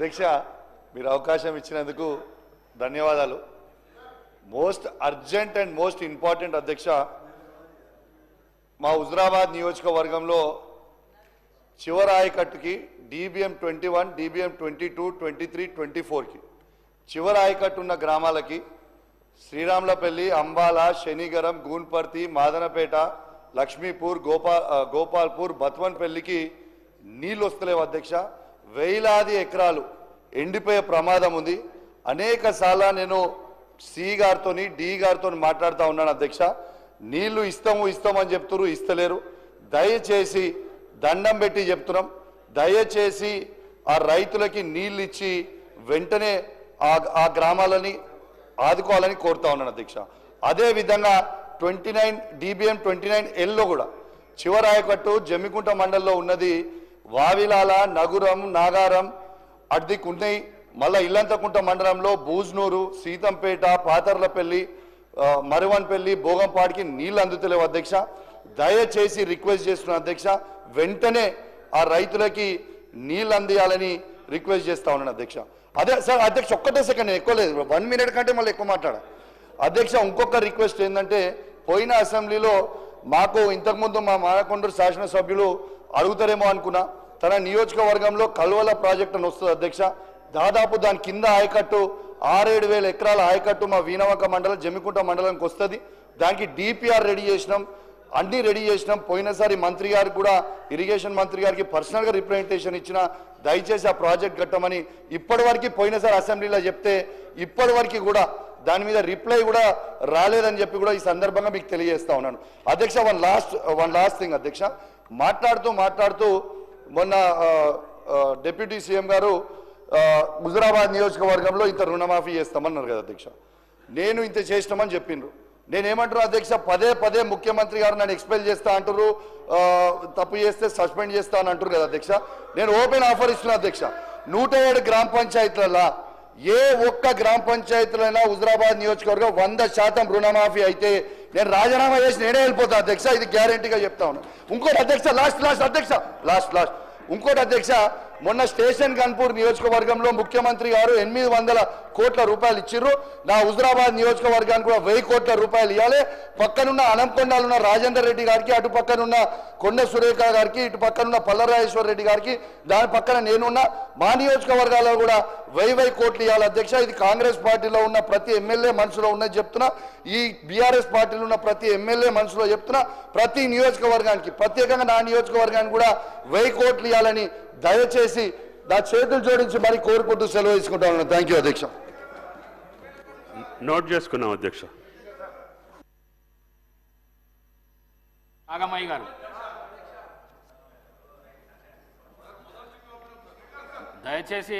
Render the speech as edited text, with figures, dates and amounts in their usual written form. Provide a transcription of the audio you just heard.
అధ్యక్ష మీరు అవకాశం ఇచ్చినందుకు ధన్యవాదాలు. Most urgent and most important అధ్యక్ష, మా హుజరాబాద్ నియోజకవర్గంలో చివరి ఆయకట్టుకి DBM 21, DBM 22, 23, 24కి చివరి ఆయకట్టు ఉన్న గ్రామాలకి శ్రీరాములపల్లి, అంబాల, శనిగరం, గూన్పర్తి, మాదనపేట, లక్ష్మీపూర్, గోపాల్పూర్, బత్వన్పల్లికి నీళ్ళు వస్తలేవు అధ్యక్ష. వేలాది ఎకరాలు ఎండిపోయే ప్రమాదం ఉంది. అనేక సార్లు నేను సి గారితో డి గారితో మాట్లాడుతూ ఉన్నాను అధ్యక్ష. నీళ్లు ఇస్తామని చెప్తున్నారు, ఇస్తలేరు. దయచేసి దండం పెట్టి చెప్తున్నాం, దయచేసి ఆ రైతులకి నీళ్ళు ఇచ్చి వెంటనే ఆ గ్రామాలని ఆదుకోవాలని కోరుతా ఉన్నాను అధ్యక్ష. అదేవిధంగా 29 DBM 29Lలో కూడా చివరి ఆయకట్టు జమ్మికుంట మండలంలో ఉన్నది. వావిలాల, నగురం, నాగారం అడ్దికు ఉన్నాయి. మళ్ళీ ఇల్లంతకుంట మండలంలో బూజ్నూరు, సీతంపేట, పాతర్లపల్లి, మరువన్పల్లి, భోగంపాడికి నీళ్ళు అందుతలేవు అధ్యక్ష. దయచేసి రిక్వెస్ట్ చేస్తున్నా అధ్యక్ష, వెంటనే ఆ రైతులకి నీళ్ళు అందియాలని రిక్వెస్ట్ చేస్తా ఉన్నాను అధ్యక్ష. అదే సార్ అధ్యక్ష, ఒక్కటే సెకండ్, నేను ఎక్కువ లేదు, 1 minute కంటే మళ్ళీ ఎక్కువ మాట్లాడా అధ్యక్ష. ఇంకొక రిక్వెస్ట్ ఏంటంటే, పోయిన అసెంబ్లీలో మాకు ఇంతకుముందు మా మానకొండూరు శాసనసభ్యులు అడుగుతారేమో అనుకున్నా, తన నియోజకవర్గంలో కల్వల ప్రాజెక్ట్ అని వస్తుంది అధ్యక్ష. దాదాపు దాని కింద ఆయకట్టు 6-7 వేల ఎకరాల ఆయకట్టు మా వీణవంక మండలం, జమ్మికుంట మండలానికి వస్తుంది. దానికి DPR రెడీ చేసినాం, అన్నీ రెడీ చేసినాం. పోయినసారి మంత్రి గారికి కూడా, ఇరిగేషన్ మంత్రి గారికి పర్సనల్గా రిప్రజెంటేషన్ ఇచ్చిన, దయచేసి ఆ ప్రాజెక్ట్ కట్టమని. ఇప్పటివరకు పోయినసారి అసెంబ్లీలో చెప్తే ఇప్పటివరకు కూడా దాని మీద రిప్లై కూడా రాలేదని చెప్పి కూడా ఈ సందర్భంగా మీకు తెలియజేస్తా ఉన్నాను అధ్యక్ష. వన్ లాస్ట్ థింగ్ అధ్యక్ష, మాట్లాడుతూ మొన్న డిప్యూటీ సీఎం గారు హుజరాబాద్ నియోజకవర్గంలో ఇంత రుణమాఫీ చేస్తామన్నారు కదా అధ్యక్ష. నేను ఇంత చేసినామని చెప్పిండ్రు. నేనేమంటారు అధ్యక్ష, పదే ముఖ్యమంత్రి గారు నన్ను ఎక్స్పెల్ చేస్తా అంటారు, తప్పు చేస్తే సస్పెండ్ చేస్తా అని అంటారు కదా అధ్యక్ష. నేను ఓపెన్ ఆఫర్ ఇస్తున్నా అధ్యక్ష, 107 గ్రామ పంచాయతీలలో ఏ ఒక్క గ్రామ పంచాయతీలైనా హుజరాబాద్ నియోజకవర్గం 100% రుణమాఫీ అయితే నేను రాజీనామా చేసి నేనే వెళ్ళిపోతా అధ్యక్ష. ఇది గ్యారంటీగా చెప్తా ఉన్నా. ఇంకోటి అధ్యక్ష, లాస్ట్ ఇంకోటి అధ్యక్ష, మొన్న స్టేషన్ గన్పూర్ నియోజకవర్గంలో ముఖ్యమంత్రి గారు 800 కోట్ల రూపాయలు ఇచ్చిర్రు. నా హుజరాబాద్ నియోజకవర్గానికి కూడా 1000 కోట్ల రూపాయలు ఇవ్వాలి. పక్కనున్న అనంకొండలో ఉన్న రాజేందర్ రెడ్డి గారికి, అటు పక్కనున్న కొండ సురేఖ గారికి, ఇటు పక్కనున్న పల్లరాజేశ్వర రెడ్డి గారికి, దాని పక్కన నేనున్న మా నియోజకవర్గాల్లో కూడా 1000 కోట్లు ఇవ్వాలి అధ్యక్ష. ఇది కాంగ్రెస్ పార్టీలో ఉన్న ప్రతి ఎమ్మెల్యే మనసులో ఉన్నది చెప్తున్నా, ఈ BRS పార్టీలో ఉన్న ప్రతి ఎమ్మెల్యే మనసులో చెప్తున్నా. ప్రతి నియోజకవర్గానికి, ప్రత్యేకంగా నా నియోజకవర్గానికి కూడా 1000 కోట్లు ఇవ్వాలని దయచేసి నా చేతులు జోడించి మరి కోరుకుంటూ సెలవు తీసుకుంటా ఉన్నాను. థ్యాంక్ యూ అధ్యక్ష. నోట్ చేసుకున్నాం అధ్యక్ష. నాగమయ్య గారు దయచేసి